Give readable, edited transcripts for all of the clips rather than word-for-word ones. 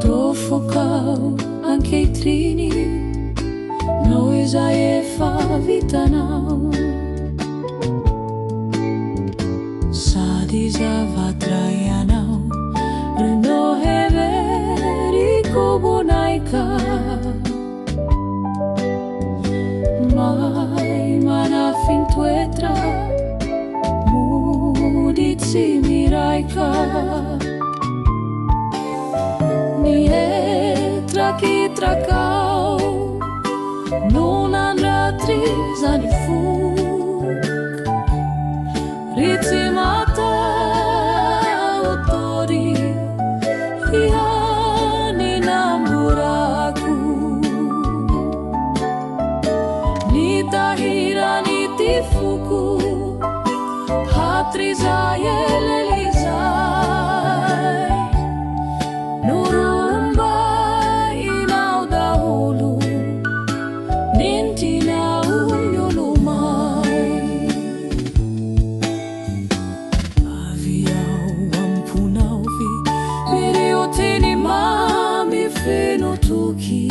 Tofocao ankehitriny noho izay efa vitanao, sady zavatra ianao no heveriko bonaika. Mahay manafiny toetra mody tsy miraika, nihitrakitrakao no nandratry zany foka, ritsy matahotory ihany namborako, nitahirany ty foko hatrizay elelizay, noromba inao daholo nintinao niolomay. Avy ao amponaovy ireo teny mamy feno toky,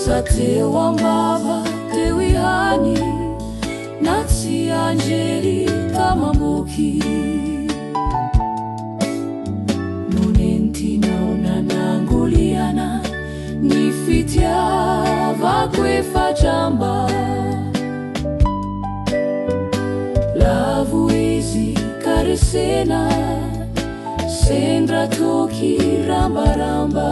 sa teo ambava teo ihany na tsy anjery tamamboky, no nentinao nanangoliana ny fitiavako efa tramba. Lavo izy karesena sendra toky rambaramba.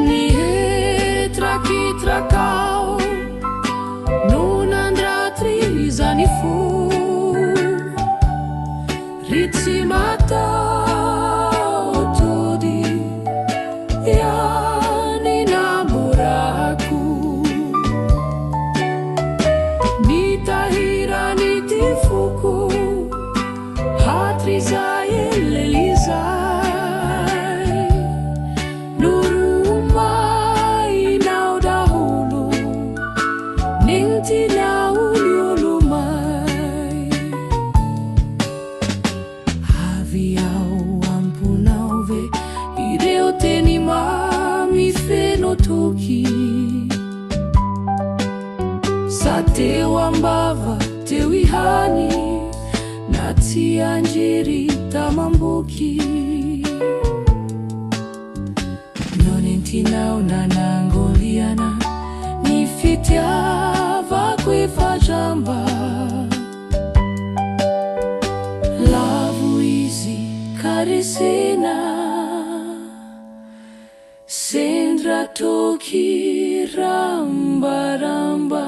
Nihitrakitrakao no nandratry zany foka, ritsy matahotory ihany namborako, nitahirany ty foko hatrizay elelizay, noromay inao daholo nintinao niolomay. Avy ao amponaovy ireo teny mamy feno toky, sa teo ambava teo ihany na tsy anjery tamamboky, no nentinao nanangoliana ny fitiavako efa tramba. Lavo izy karesena sendra toky rambaramba.